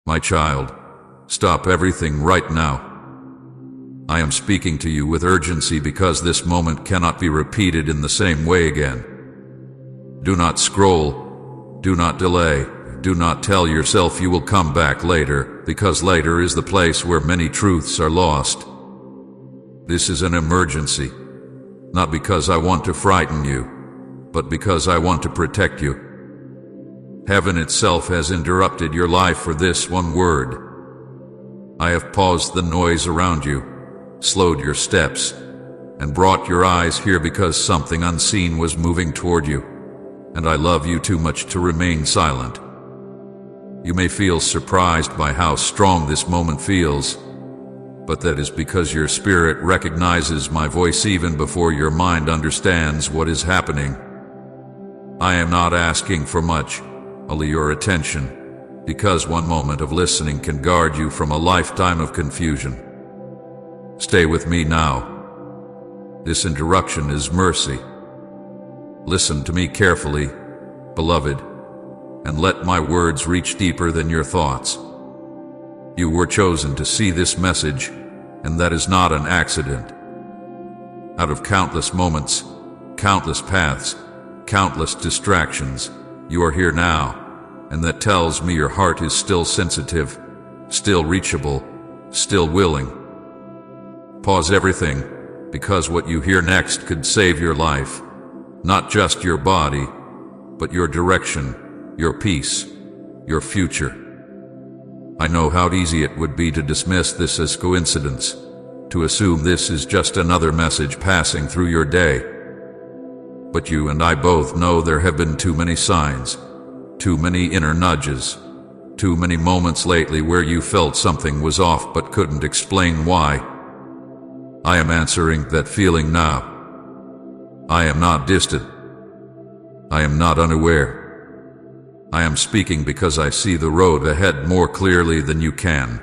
My child, stop everything right now. I am speaking to you with urgency because this moment cannot be repeated in the same way again. Do not scroll, do not delay, do not tell yourself you will come back later, because later is the place where many truths are lost. This is an emergency, not because I want to frighten you, but because I want to protect you. Heaven itself has interrupted your life for this one word. I have paused the noise around you, slowed your steps, and brought your eyes here because something unseen was moving toward you, and I love you too much to remain silent. You may feel surprised by how strong this moment feels, but that is because your spirit recognizes my voice even before your mind understands what is happening. I am not asking for much, only your attention, because one moment of listening can guard you from a lifetime of confusion. Stay with me now. This interruption is mercy. Listen to me carefully, beloved, and let my words reach deeper than your thoughts. You were chosen to see this message, and that is not an accident. Out of countless moments, countless paths, countless distractions, you are here now, and that tells me your heart is still sensitive, still reachable, still willing. Pause everything, because what you hear next could save your life, not just your body, but your direction, your peace, your future. I know how easy it would be to dismiss this as coincidence, to assume this is just another message passing through your day. But you and I both know there have been too many signs, too many inner nudges, too many moments lately where you felt something was off but couldn't explain why. I am answering that feeling now. I am not distant. I am not unaware. I am speaking because I see the road ahead more clearly than you can,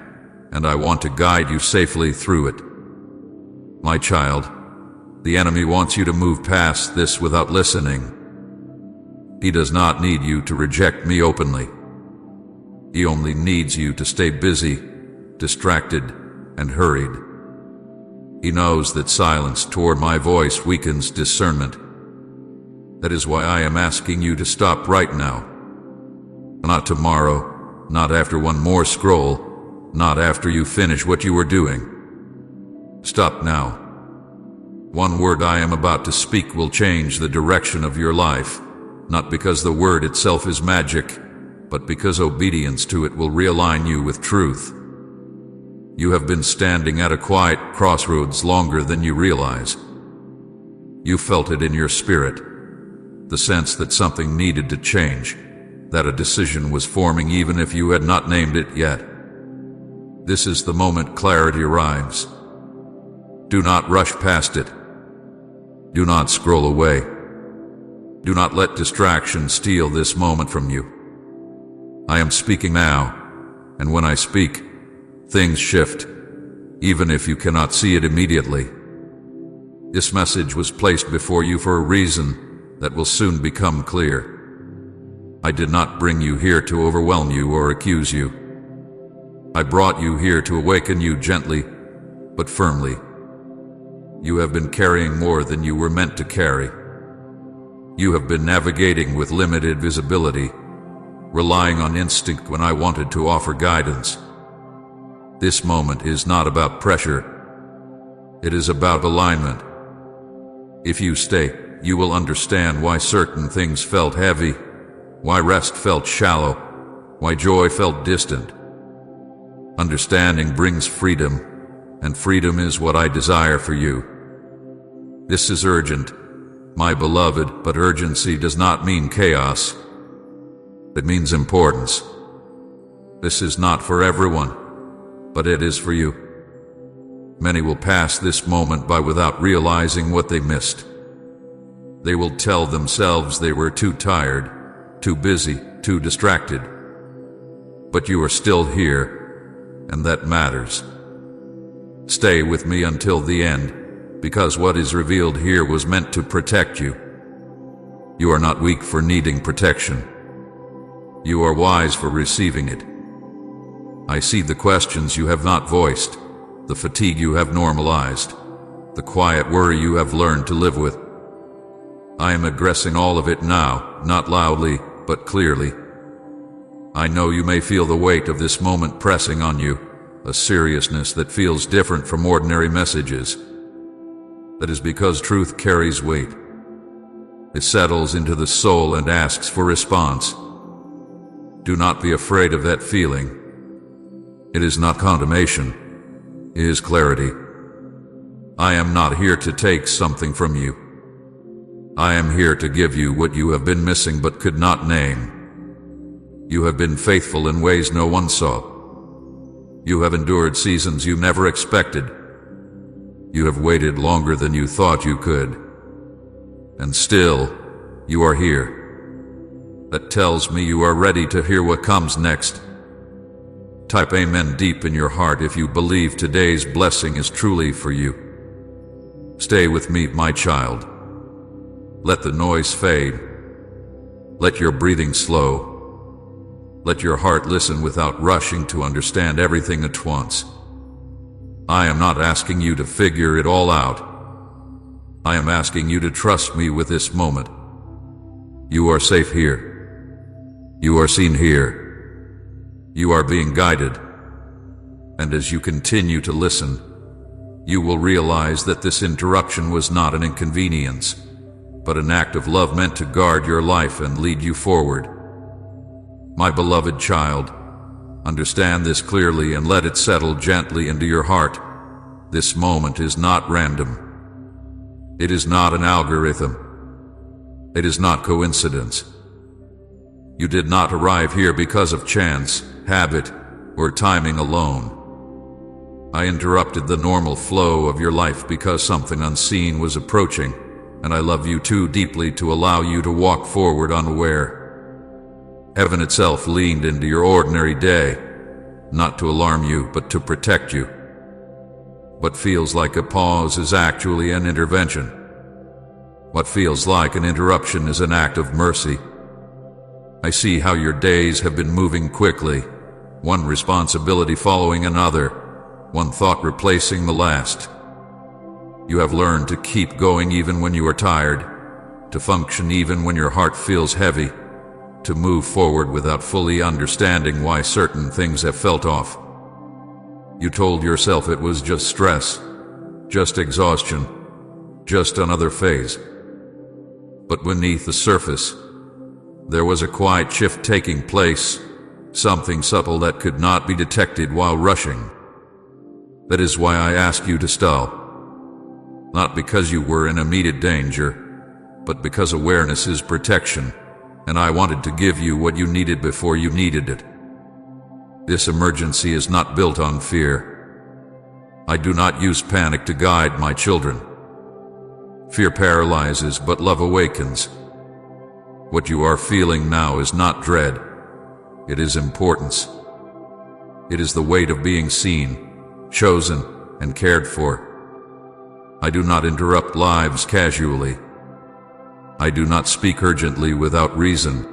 and I want to guide you safely through it. My child, the enemy wants you to move past this without listening. He does not need you to reject me openly. He only needs you to stay busy, distracted, and hurried. He knows that silence toward my voice weakens discernment. That is why I am asking you to stop right now. Not tomorrow, not after one more scroll, not after you finish what you were doing. Stop now. One word I am about to speak will change the direction of your life, not because the word itself is magic, but because obedience to it will realign you with truth. You have been standing at a quiet crossroads longer than you realize. You felt it in your spirit, the sense that something needed to change, that a decision was forming even if you had not named it yet. This is the moment clarity arrives. Do not rush past it. Do not scroll away. Do not let distraction steal this moment from you. I am speaking now, and when I speak, things shift, even if you cannot see it immediately. This message was placed before you for a reason that will soon become clear. I did not bring you here to overwhelm you or accuse you. I brought you here to awaken you gently, but firmly. You have been carrying more than you were meant to carry. You have been navigating with limited visibility, relying on instinct when I wanted to offer guidance. This moment is not about pressure. It is about alignment. If you stay, you will understand why certain things felt heavy, why rest felt shallow, why joy felt distant. Understanding brings freedom, and freedom is what I desire for you. This is urgent, my beloved, but urgency does not mean chaos. It means importance. This is not for everyone, but it is for you. Many will pass this moment by without realizing what they missed. They will tell themselves they were too tired, too busy, too distracted. But you are still here, and that matters. Stay with me until the end, because what is revealed here was meant to protect you. You are not weak for needing protection. You are wise for receiving it. I see the questions you have not voiced, the fatigue you have normalized, the quiet worry you have learned to live with. I am addressing all of it now, not loudly, but clearly. I know you may feel the weight of this moment pressing on you, a seriousness that feels different from ordinary messages. That is because truth carries weight. It settles into the soul and asks for response. Do not be afraid of that feeling. It is not condemnation. It is clarity. I am not here to take something from you. I am here to give you what you have been missing but could not name. You have been faithful in ways no one saw. You have endured seasons you never expected. You have waited longer than you thought you could. And still, you are here. That tells me you are ready to hear what comes next. Type Amen deep in your heart if you believe today's blessing is truly for you. Stay with me, my child. Let the noise fade. Let your breathing slow. Let your heart listen without rushing to understand everything at once. I am not asking you to figure it all out. I am asking you to trust me with this moment. You are safe here. You are seen here. You are being guided. And as you continue to listen, you will realize that this interruption was not an inconvenience, but an act of love meant to guard your life and lead you forward. My beloved child, understand this clearly and let it settle gently into your heart. This moment is not random. It is not an algorithm. It is not coincidence. You did not arrive here because of chance, habit, or timing alone. I interrupted the normal flow of your life because something unseen was approaching, and I love you too deeply to allow you to walk forward unaware. Heaven itself leaned into your ordinary day, not to alarm you, but to protect you. What feels like a pause is actually an intervention. What feels like an interruption is an act of mercy. I see how your days have been moving quickly, one responsibility following another, one thought replacing the last. You have learned to keep going even when you are tired, to function even when your heart feels heavy, to move forward without fully understanding why certain things have felt off. You told yourself it was just stress, just exhaustion, just another phase. But beneath the surface, there was a quiet shift taking place, something subtle that could not be detected while rushing. That is why I ask you to stop. Not because you were in immediate danger, but because awareness is protection, and I wanted to give you what you needed before you needed it. This emergency is not built on fear. I do not use panic to guide my children. Fear paralyzes, but love awakens. What you are feeling now is not dread. It is importance. It is the weight of being seen, chosen, and cared for. I do not interrupt lives casually. I do not speak urgently without reason.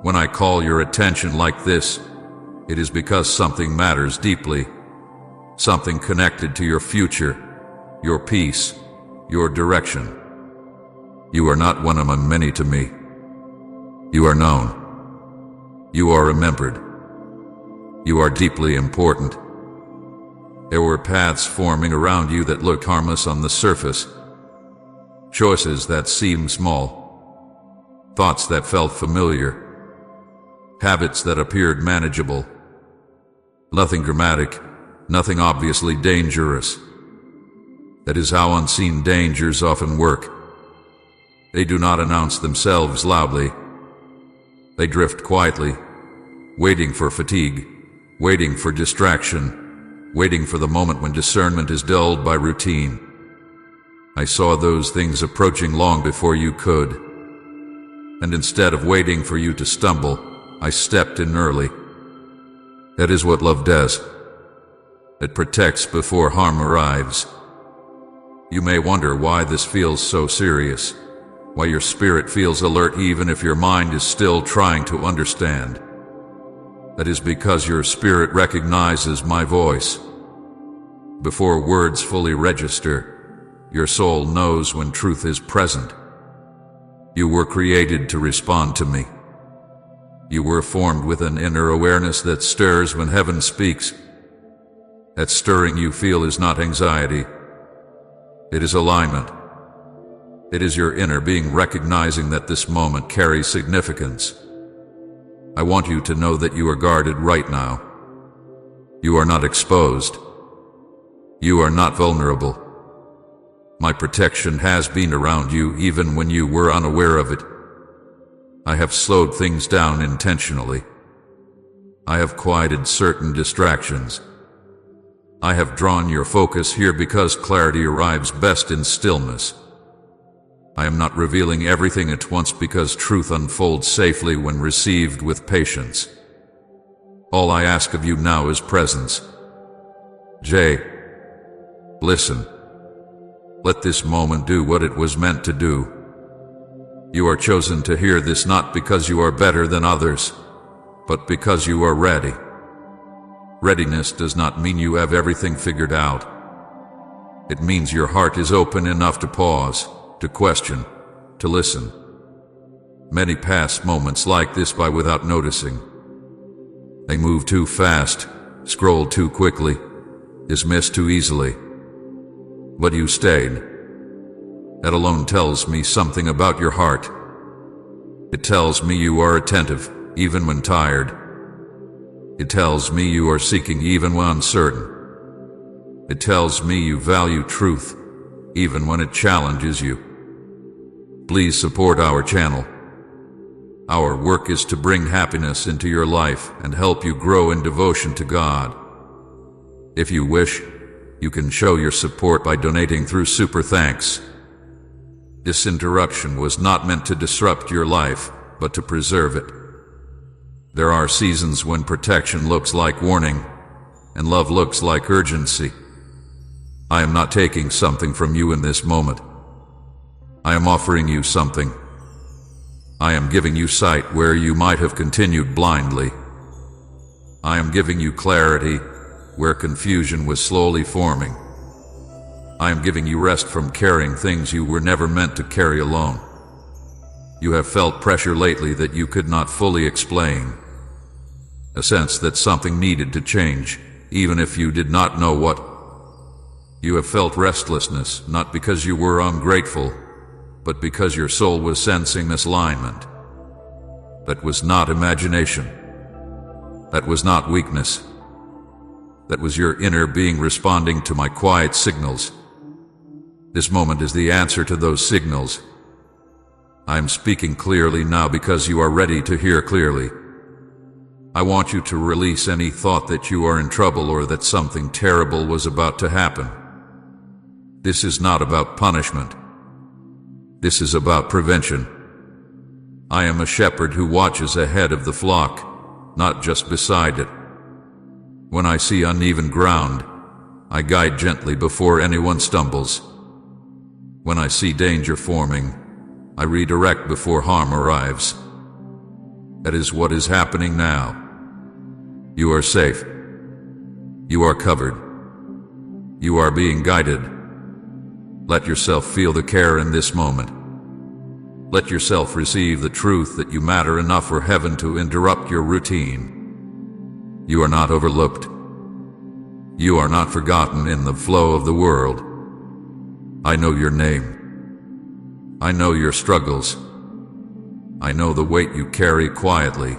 When I call your attention like this, it is because something matters deeply, something connected to your future, your peace, your direction. You are not one among many to me. You are known. You are remembered. You are deeply important. There were paths forming around you that looked harmless on the surface, choices that seemed small, thoughts that felt familiar, habits that appeared manageable. Nothing dramatic, nothing obviously dangerous. That is how unseen dangers often work. They do not announce themselves loudly. They drift quietly, waiting for fatigue, waiting for distraction, waiting for the moment when discernment is dulled by routine. I saw those things approaching long before you could. And instead of waiting for you to stumble, I stepped in early. That is what love does. It protects before harm arrives. You may wonder why this feels so serious, why your spirit feels alert even if your mind is still trying to understand. That is because your spirit recognizes my voice. Before words fully register, your soul knows when truth is present. You were created to respond to me. You were formed with an inner awareness that stirs when heaven speaks. That stirring you feel is not anxiety. It is alignment. It is your inner being recognizing that this moment carries significance. I want you to know that you are guarded right now. You are not exposed. You are not vulnerable. My protection has been around you even when you were unaware of it. I have slowed things down intentionally. I have quieted certain distractions. I have drawn your focus here because clarity arrives best in stillness. I am not revealing everything at once because truth unfolds safely when received with patience. All I ask of you now is presence. Jay, listen. Let this moment do what it was meant to do. You are chosen to hear this not because you are better than others, but because you are ready. Readiness does not mean you have everything figured out. It means your heart is open enough to pause, to question, to listen. Many pass moments like this by without noticing. They move too fast, scroll too quickly, dismiss too easily. But you stayed. That alone tells me something about your heart. It tells me you are attentive, even when tired. It tells me you are seeking even when uncertain. It tells me you value truth, even when it challenges you. Please support our channel. Our work is to bring happiness into your life and help you grow in devotion to God. If you wish, you can show your support by donating through Super Thanks. This interruption was not meant to disrupt your life, but to preserve it. There are seasons when protection looks like warning, and love looks like urgency. I am not taking something from you in this moment. I am offering you something. I am giving you sight where you might have continued blindly. I am giving you clarity where confusion was slowly forming. I am giving you rest from carrying things you were never meant to carry alone. You have felt pressure lately that you could not fully explain. A sense that something needed to change, even if you did not know what. You have felt restlessness, not because you were ungrateful, but because your soul was sensing misalignment. That was not imagination. That was not weakness. That was your inner being responding to my quiet signals. This moment is the answer to those signals. I am speaking clearly now because you are ready to hear clearly. I want you to release any thought that you are in trouble or that something terrible was about to happen. This is not about punishment. This is about prevention. I am a shepherd who watches ahead of the flock, not just beside it. When I see uneven ground, I guide gently before anyone stumbles. When I see danger forming, I redirect before harm arrives. That is what is happening now. You are safe. You are covered. You are being guided. Let yourself feel the care in this moment. Let yourself receive the truth that you matter enough for heaven to interrupt your routine. You are not overlooked. You are not forgotten in the flow of the world. I know your name. I know your struggles. I know the weight you carry quietly.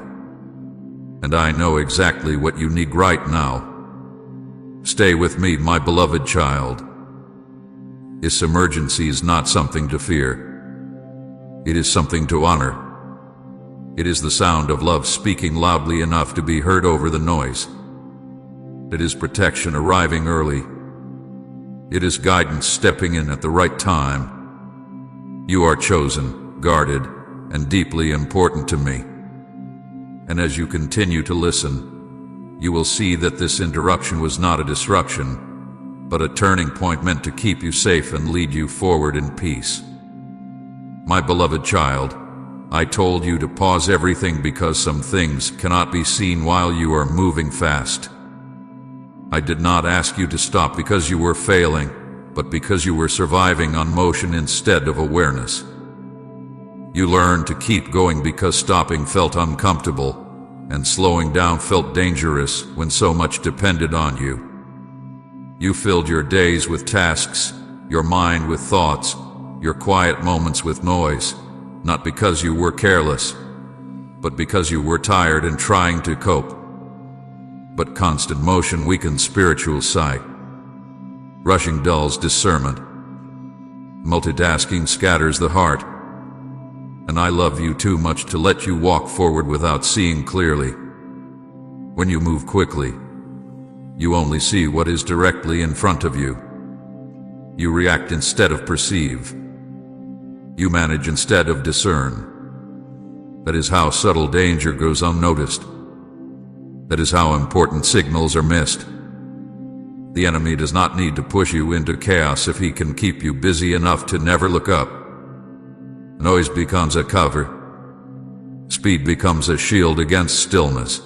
And I know exactly what you need right now. Stay with me, my beloved child. This emergency is not something to fear. It is something to honor. It is the sound of love speaking loudly enough to be heard over the noise. It is protection arriving early. It is guidance stepping in at the right time. You are chosen, guarded, and deeply important to me. And as you continue to listen, you will see that this interruption was not a disruption, but a turning point meant to keep you safe and lead you forward in peace. My beloved child, I told you to pause everything because some things cannot be seen while you are moving fast. I did not ask you to stop because you were failing, but because you were surviving on motion instead of awareness. You learned to keep going because stopping felt uncomfortable, and slowing down felt dangerous when so much depended on you. You filled your days with tasks, your mind with thoughts, your quiet moments with noise, not because you were careless, but because you were tired and trying to cope. But constant motion weakens spiritual sight. Rushing dulls discernment. Multitasking scatters the heart. And I love you too much to let you walk forward without seeing clearly. When you move quickly, you only see what is directly in front of you. You react instead of perceive. You manage instead of discern. That is how subtle danger goes unnoticed. That is how important signals are missed. The enemy does not need to push you into chaos if he can keep you busy enough to never look up. Noise becomes a cover. Speed becomes a shield against stillness.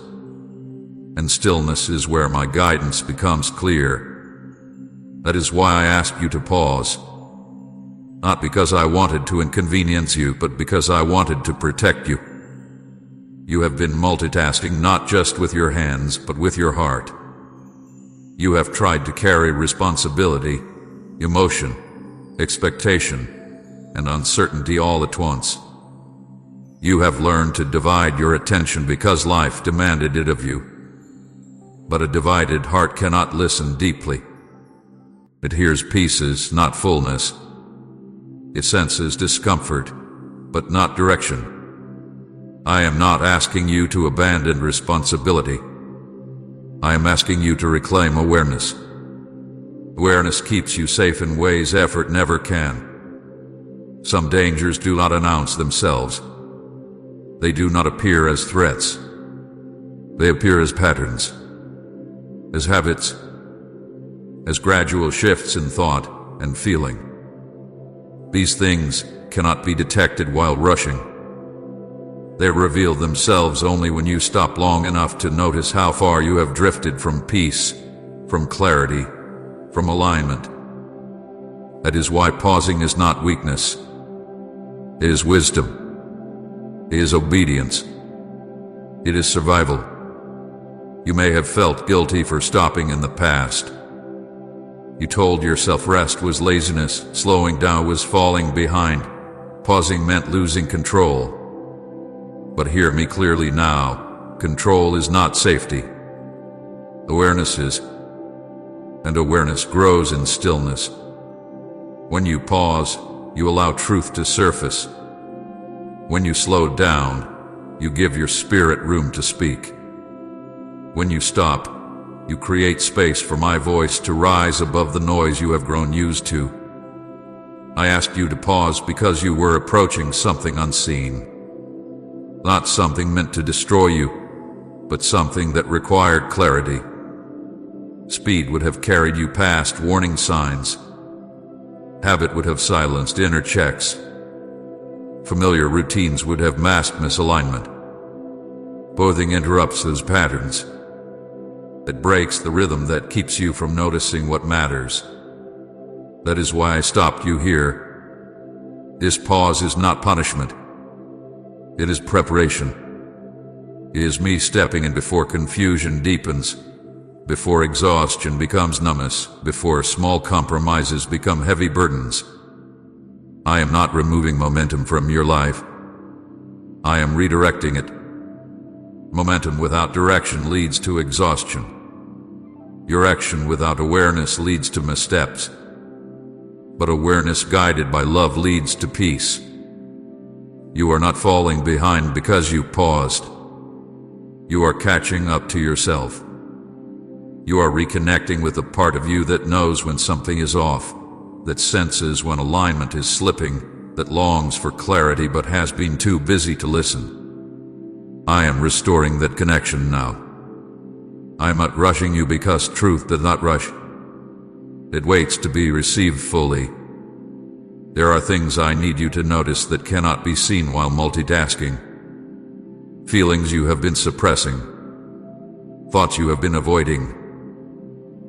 And stillness is where my guidance becomes clear. That is why I ask you to pause. Not because I wanted to inconvenience you, but because I wanted to protect you. You have been multitasking not just with your hands, but with your heart. You have tried to carry responsibility, emotion, expectation, and uncertainty all at once. You have learned to divide your attention because life demanded it of you. But a divided heart cannot listen deeply. It hears pieces, not fullness. It senses discomfort, but not direction. I am not asking you to abandon responsibility. I am asking you to reclaim awareness. Awareness keeps you safe in ways effort never can. Some dangers do not announce themselves. They do not appear as threats. They appear as patterns, as habits, as gradual shifts in thought and feeling. These things cannot be detected while rushing. They reveal themselves only when you stop long enough to notice how far you have drifted from peace, from clarity, from alignment. That is why pausing is not weakness. It is wisdom. It is obedience. It is survival. You may have felt guilty for stopping in the past. You told yourself rest was laziness, slowing down was falling behind, pausing meant losing control. But hear me clearly now, control is not safety. Awareness is, and awareness grows in stillness. When you pause, you allow truth to surface. When you slow down, you give your spirit room to speak. When you stop, you create space for my voice to rise above the noise you have grown used to. I asked you to pause because you were approaching something unseen. Not something meant to destroy you, but something that required clarity. Speed would have carried you past warning signs. Habit would have silenced inner checks. Familiar routines would have masked misalignment. Pausing interrupts those patterns. It breaks the rhythm that keeps you from noticing what matters. That is why I stopped you here. This pause is not punishment. It is preparation. It is me stepping in before confusion deepens, before exhaustion becomes numbness, before small compromises become heavy burdens. I am not removing momentum from your life. I am redirecting it. Momentum without direction leads to exhaustion. Your action without awareness leads to missteps. But awareness guided by love leads to peace. You are not falling behind because you paused. You are catching up to yourself. You are reconnecting with a part of you that knows when something is off, that senses when alignment is slipping, that longs for clarity but has been too busy to listen. I am restoring that connection now. I am not rushing you because truth does not rush. It waits to be received fully. There are things I need you to notice that cannot be seen while multitasking. Feelings you have been suppressing. Thoughts you have been avoiding.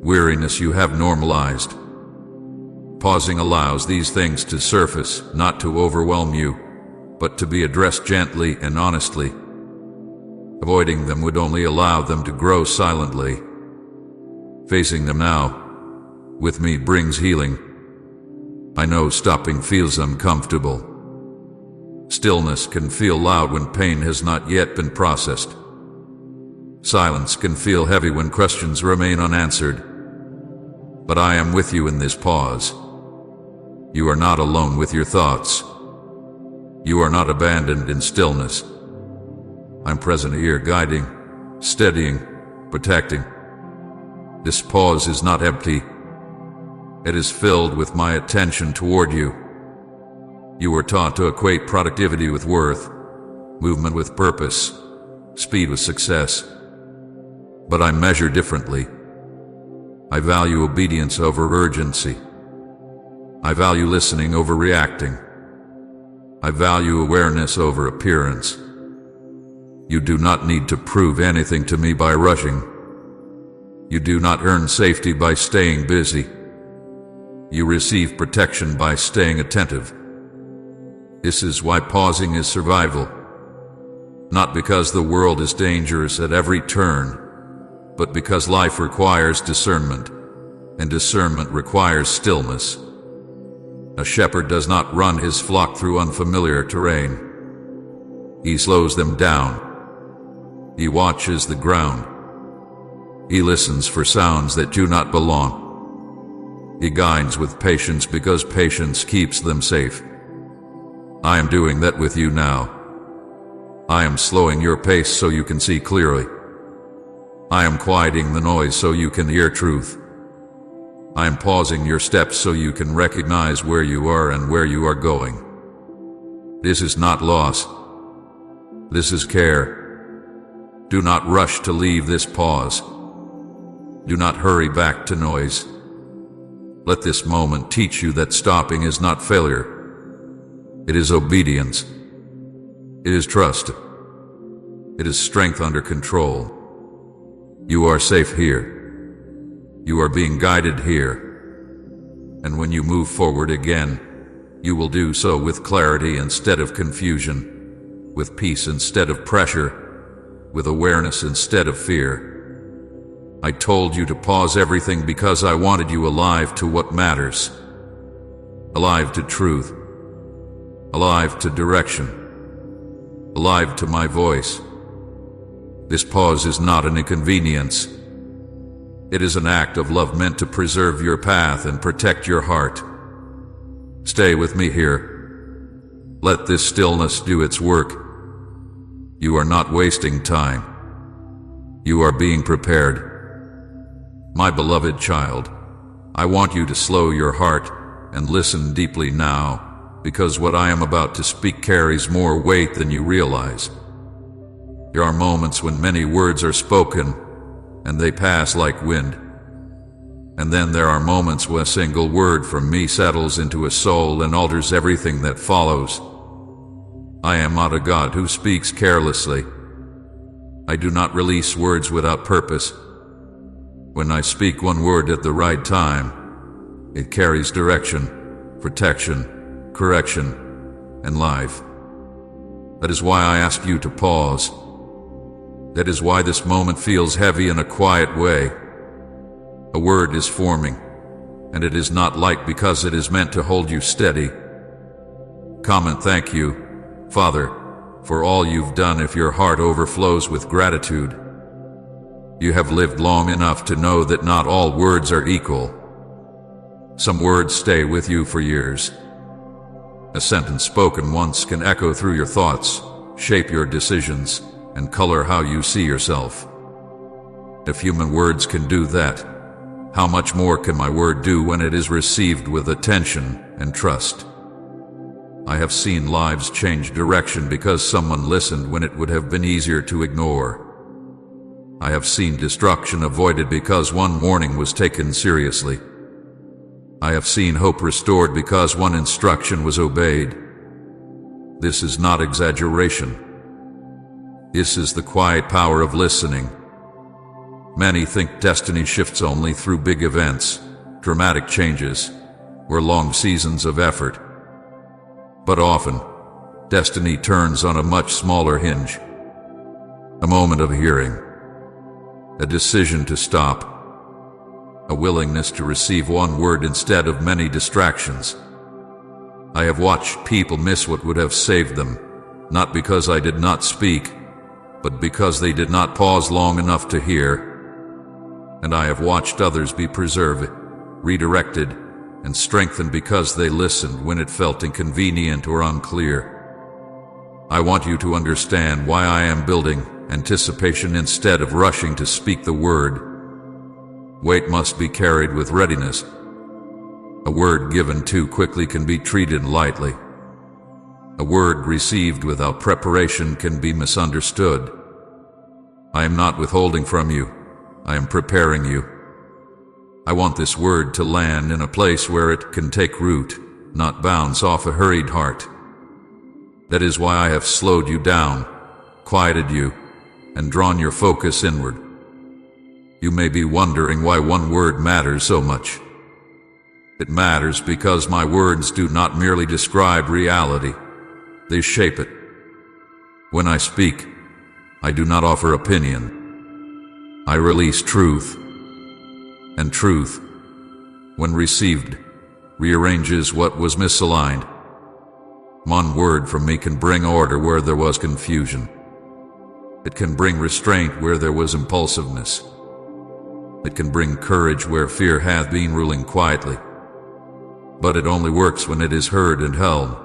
Weariness you have normalized. Pausing allows these things to surface, not to overwhelm you, but to be addressed gently and honestly. Avoiding them would only allow them to grow silently. Facing them now, with me, brings healing. I know stopping feels uncomfortable. Stillness can feel loud when pain has not yet been processed. Silence can feel heavy when questions remain unanswered. But I am with you in this pause. You are not alone with your thoughts. You are not abandoned in stillness. I'm present here, guiding, steadying, protecting. This pause is not empty. It is filled with my attention toward you. You were taught to equate productivity with worth, movement with purpose, speed with success. But I measure differently. I value obedience over urgency. I value listening over reacting. I value awareness over appearance. You do not need to prove anything to me by rushing. You do not earn safety by staying busy. You receive protection by staying attentive. This is why pausing is survival. Not because the world is dangerous at every turn, but because life requires discernment, and discernment requires stillness. A shepherd does not run his flock through unfamiliar terrain. He slows them down. He watches the ground. He listens for sounds that do not belong. He guides with patience because patience keeps them safe. I am doing that with you now. I am slowing your pace so you can see clearly. I am quieting the noise so you can hear truth. I am pausing your steps so you can recognize where you are and where you are going. This is not loss. This is care. Do not rush to leave this pause. Do not hurry back to noise. Let this moment teach you that stopping is not failure. It is obedience. It is trust. It is strength under control. You are safe here. You are being guided here. And when you move forward again, you will do so with clarity instead of confusion, with peace instead of pressure, with awareness instead of fear. I told you to pause everything because I wanted you alive to what matters. Alive to truth. Alive to direction. Alive to my voice. This pause is not an inconvenience. It is an act of love meant to preserve your path and protect your heart. Stay with me here. Let this stillness do its work. You are not wasting time. You are being prepared. My beloved child, I want you to slow your heart and listen deeply now, because what I am about to speak carries more weight than you realize. There are moments when many words are spoken, and they pass like wind. And then there are moments when a single word from me settles into a soul and alters everything that follows. I am not a God who speaks carelessly. I do not release words without purpose. When I speak one word at the right time, it carries direction, protection, correction, and life. That is why I ask you to pause. That is why this moment feels heavy in a quiet way. A word is forming, and it is not light because it is meant to hold you steady. Come and thank you, Father, for all you've done if your heart overflows with gratitude. You have lived long enough to know that not all words are equal. Some words stay with you for years. A sentence spoken once can echo through your thoughts, shape your decisions, and color how you see yourself. If human words can do that, how much more can my word do when it is received with attention and trust? I have seen lives change direction because someone listened when it would have been easier to ignore. I have seen destruction avoided because one warning was taken seriously. I have seen hope restored because one instruction was obeyed. This is not exaggeration. This is the quiet power of listening. Many think destiny shifts only through big events, dramatic changes, or long seasons of effort. But often, destiny turns on a much smaller hinge. A moment of hearing, a decision to stop, a willingness to receive one word instead of many distractions. I have watched people miss what would have saved them, not because I did not speak, but because they did not pause long enough to hear. And I have watched others be preserved, redirected, and strengthened because they listened when it felt inconvenient or unclear. I want you to understand why I am building anticipation instead of rushing to speak the word. Weight must be carried with readiness. A word given too quickly can be treated lightly. A word received without preparation can be misunderstood. I am not withholding from you. I am preparing you. I want this word to land in a place where it can take root, not bounce off a hurried heart. That is why I have slowed you down, quieted you, and drawn your focus inward. You may be wondering why one word matters so much. It matters because my words do not merely describe reality, they shape it. When I speak, I do not offer opinion. I release truth. And truth, when received, rearranges what was misaligned. One word from me can bring order where there was confusion. It can bring restraint where there was impulsiveness. It can bring courage where fear hath been ruling quietly. But it only works when it is heard and held.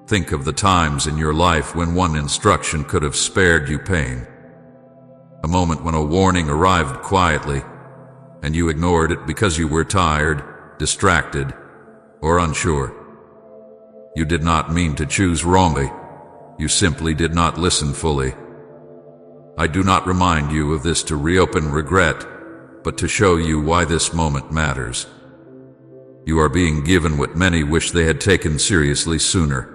Think of the times in your life when one instruction could have spared you pain. A moment when a warning arrived quietly, and you ignored it because you were tired, distracted, or unsure. You did not mean to choose wrongly. You simply did not listen fully. I do not remind you of this to reopen regret, but to show you why this moment matters. You are being given what many wish they had taken seriously sooner.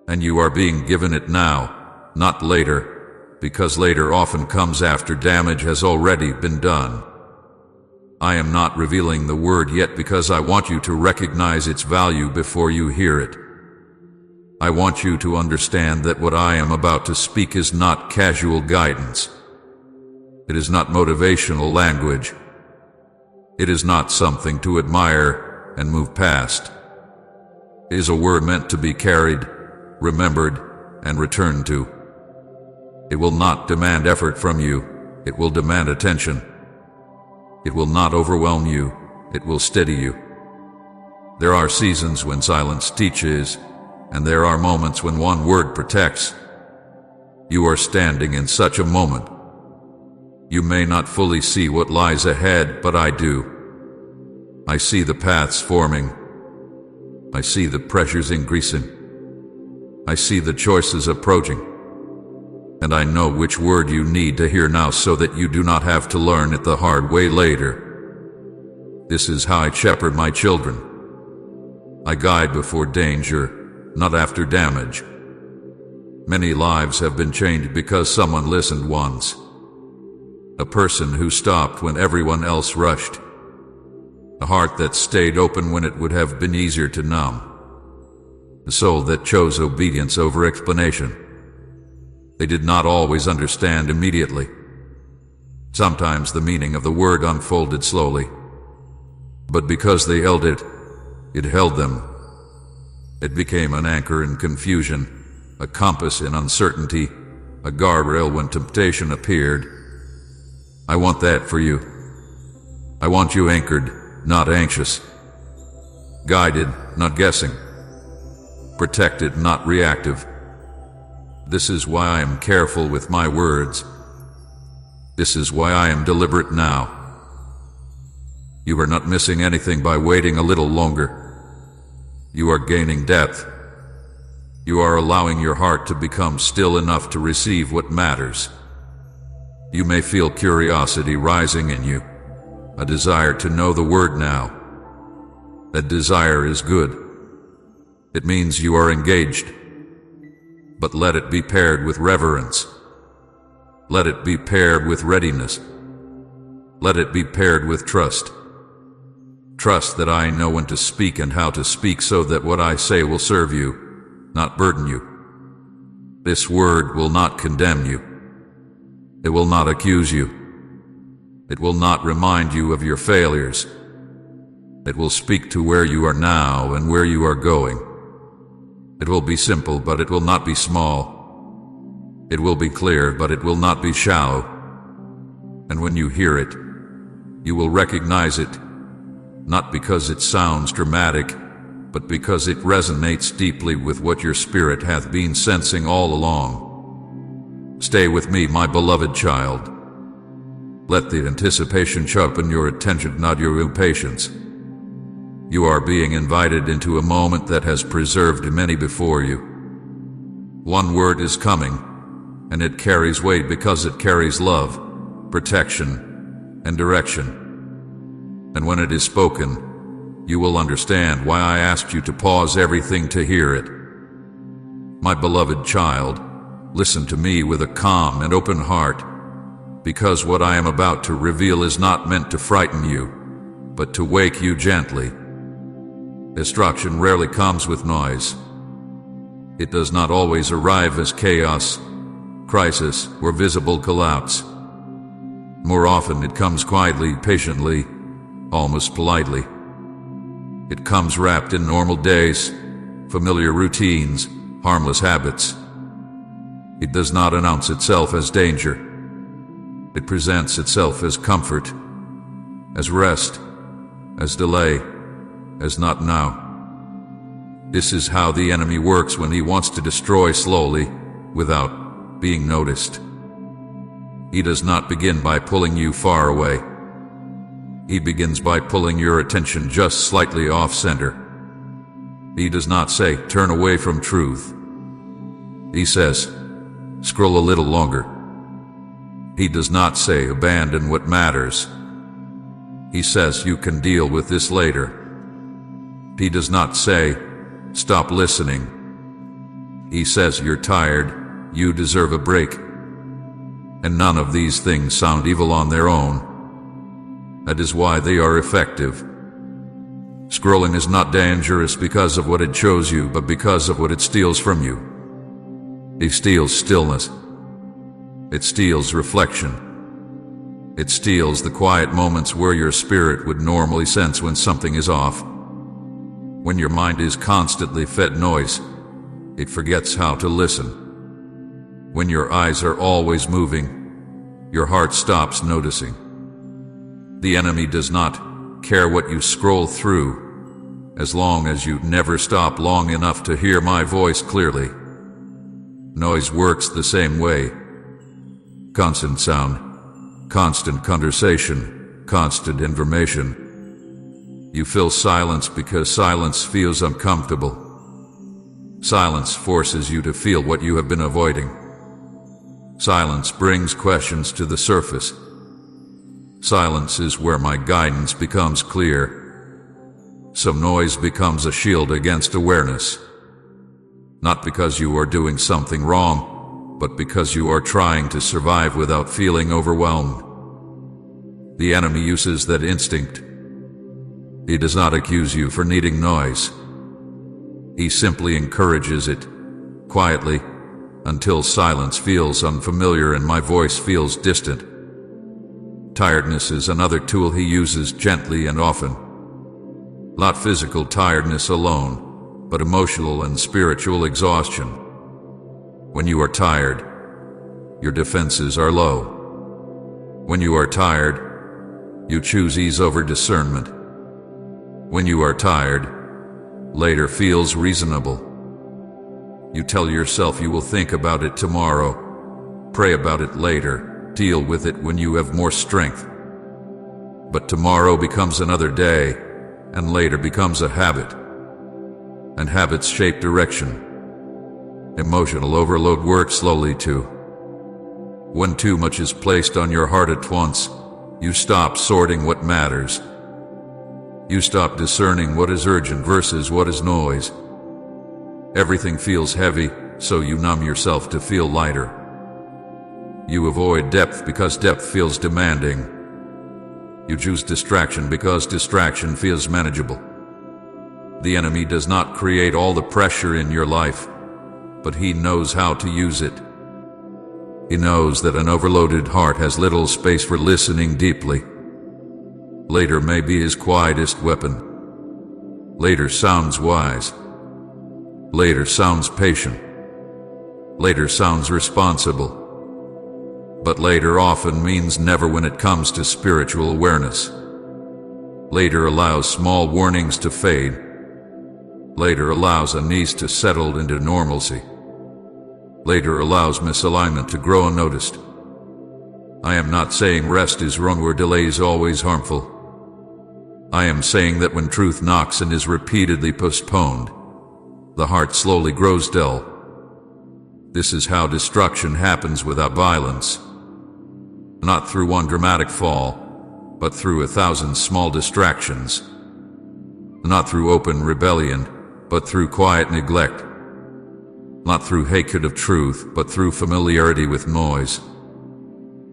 And you are being given it now, not later, because later often comes after damage has already been done. I am not revealing the word yet because I want you to recognize its value before you hear it. I want you to understand that what I am about to speak is not casual guidance. It is not motivational language. It is not something to admire and move past. It is a word meant to be carried, remembered, and returned to. It will not demand effort from you. It will demand attention. It will not overwhelm you. It will steady you. There are seasons when silence teaches, and there are moments when one word protects. You are standing in such a moment. You may not fully see what lies ahead, but I do. I see the paths forming. I see the pressures increasing. I see the choices approaching. And I know which word you need to hear now so that you do not have to learn it the hard way later. This is how I shepherd my children. I guide before danger, not after damage. Many lives have been changed because someone listened once. A person who stopped when everyone else rushed. A heart that stayed open when it would have been easier to numb. A soul that chose obedience over explanation. They did not always understand immediately. Sometimes the meaning of the word unfolded slowly. But because they held it, it held them. It became an anchor in confusion, a compass in uncertainty, a guardrail when temptation appeared. I want that for you. I want you anchored, not anxious. Guided, not guessing. Protected, not reactive. This is why I am careful with my words. This is why I am deliberate now. You are not missing anything by waiting a little longer. You are gaining depth. You are allowing your heart to become still enough to receive what matters. You may feel curiosity rising in you, a desire to know the word now. That desire is good. It means you are engaged. But let it be paired with reverence. Let it be paired with readiness. Let it be paired with trust. Trust that I know when to speak and how to speak so that what I say will serve you, not burden you. This word will not condemn you. It will not accuse you. It will not remind you of your failures. It will speak to where you are now and where you are going. It will be simple, but it will not be small. It will be clear, but it will not be shallow. And when you hear it, you will recognize it, not because it sounds dramatic, but because it resonates deeply with what your spirit hath been sensing all along. Stay with me, my beloved child. Let the anticipation sharpen your attention, not your impatience. You are being invited into a moment that has preserved many before you. One word is coming, and it carries weight because it carries love, protection, and direction. And when it is spoken, you will understand why I asked you to pause everything to hear it. My beloved child, listen to me with a calm and open heart, because what I am about to reveal is not meant to frighten you, but to wake you gently. Destruction rarely comes with noise. It does not always arrive as chaos, crisis, or visible collapse. More often it comes quietly, patiently, almost politely. It comes wrapped in normal days, familiar routines, harmless habits. It does not announce itself as danger. It presents itself as comfort, as rest, as delay, as not now. This is how the enemy works when he wants to destroy slowly, without being noticed. He does not begin by pulling you far away. He begins by pulling your attention just slightly off center. He does not say, turn away from truth. He says, scroll a little longer. He does not say, abandon what matters. He says, you can deal with this later. He does not say, stop listening. He says, you're tired, you deserve a break. And none of these things sound evil on their own. That is why they are effective. Scrolling is not dangerous because of what it shows you, but because of what it steals from you. It steals stillness. It steals reflection. It steals the quiet moments where your spirit would normally sense when something is off. When your mind is constantly fed noise, it forgets how to listen. When your eyes are always moving, your heart stops noticing. The enemy does not care what you scroll through, as long as you never stop long enough to hear my voice clearly. Noise works the same way. Constant sound, constant conversation, constant information. You fill silence because silence feels uncomfortable. Silence forces you to feel what you have been avoiding. Silence brings questions to the surface. Silence is where my guidance becomes clear. So noise becomes a shield against awareness. Not because you are doing something wrong, but because you are trying to survive without feeling overwhelmed. The enemy uses that instinct. He does not accuse you for needing noise. He simply encourages it, quietly, until silence feels unfamiliar and my voice feels distant. Tiredness is another tool he uses gently and often. Not physical tiredness alone, but emotional and spiritual exhaustion. When you are tired, your defenses are low. When you are tired, you choose ease over discernment. When you are tired, later feels reasonable. You tell yourself you will think about it tomorrow, pray about it later, deal with it when you have more strength. But tomorrow becomes another day, and later becomes a habit. And habits shape direction. Emotional overload works slowly too. When too much is placed on your heart at once, you stop sorting what matters. You stop discerning what is urgent versus what is noise. Everything feels heavy, so you numb yourself to feel lighter. You avoid depth because depth feels demanding. You choose distraction because distraction feels manageable. The enemy does not create all the pressure in your life, but he knows how to use it. He knows that an overloaded heart has little space for listening deeply. Later may be his quietest weapon. Later sounds wise. Later sounds patient. Later sounds responsible. But later often means never when it comes to spiritual awareness. Later allows small warnings to fade. Later allows unease to settle into normalcy. Later allows misalignment to grow unnoticed. I am not saying rest is wrong or delay is always harmful. I am saying that when truth knocks and is repeatedly postponed, the heart slowly grows dull. This is how destruction happens without violence. Not through one dramatic fall, but through 1,000 small distractions. Not through open rebellion, but through quiet neglect. Not through hatred of truth, but through familiarity with noise.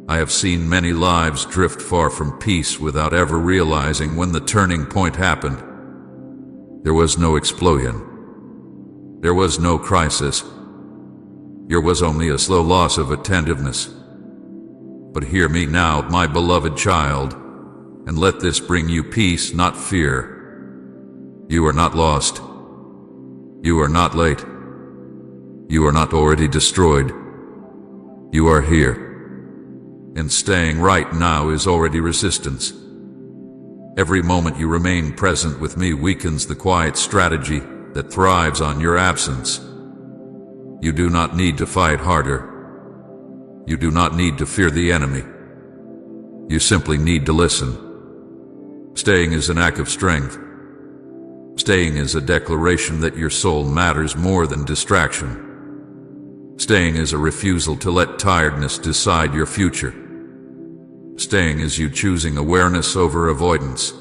I have seen many lives drift far from peace without ever realizing when the turning point happened. There was no explosion. There was no crisis. There was only a slow loss of attentiveness. But hear me now, my beloved child, and let this bring you peace, not fear. You are not lost. You are not late. You are not already destroyed. You are here. And staying right now is already resistance. Every moment you remain present with me weakens the quiet strategy that thrives on your absence. You do not need to fight harder. You do not need to fear the enemy. You simply need to listen. Staying is an act of strength. Staying is a declaration that your soul matters more than distraction. Staying is a refusal to let tiredness decide your future. Staying is you choosing awareness over avoidance.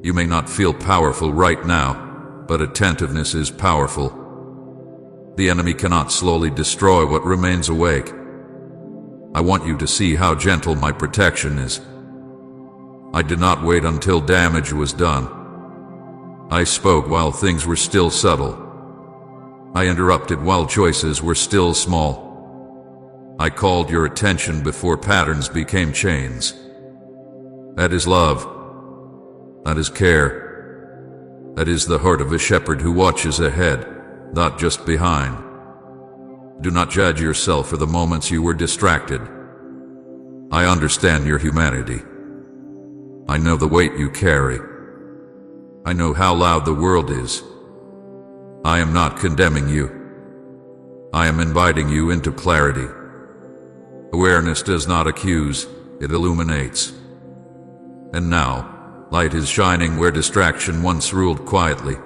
You may not feel powerful right now, but attentiveness is powerful. The enemy cannot slowly destroy what remains awake. I want you to see how gentle my protection is. I did not wait until damage was done. I spoke while things were still subtle. I interrupted while choices were still small. I called your attention before patterns became chains. That is love. That is care. That is the heart of a shepherd who watches ahead, not just behind. Do not judge yourself for the moments you were distracted. I understand your humanity. I know the weight you carry. I know how loud the world is. I am not condemning you. I am inviting you into clarity. Awareness does not accuse, it illuminates. And now, light is shining where distraction once ruled quietly.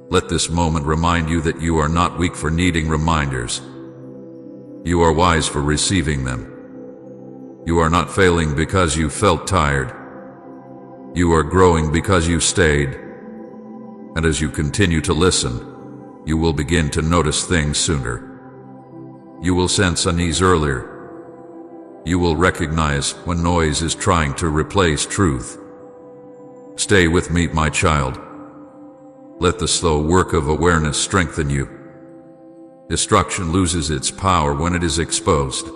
Let this moment remind you that you are not weak for needing reminders. You are wise for receiving them. You are not failing because you felt tired. You are growing because you stayed. And as you continue to listen, you will begin to notice things sooner. You will sense unease earlier. You will recognize when noise is trying to replace truth. Stay with me, my child. Let the slow work of awareness strengthen you. Destruction loses its power when it is exposed.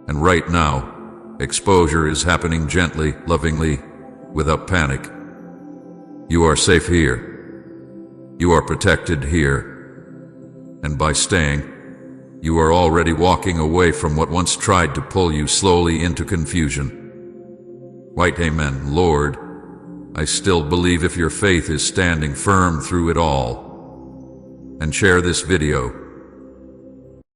And right now, exposure is happening gently, lovingly, without panic. You are safe here. You are protected here. And by staying, you are already walking away from what once tried to pull you slowly into confusion. Right, amen, Lord. I still believe if your faith is standing firm through it all. And share this video.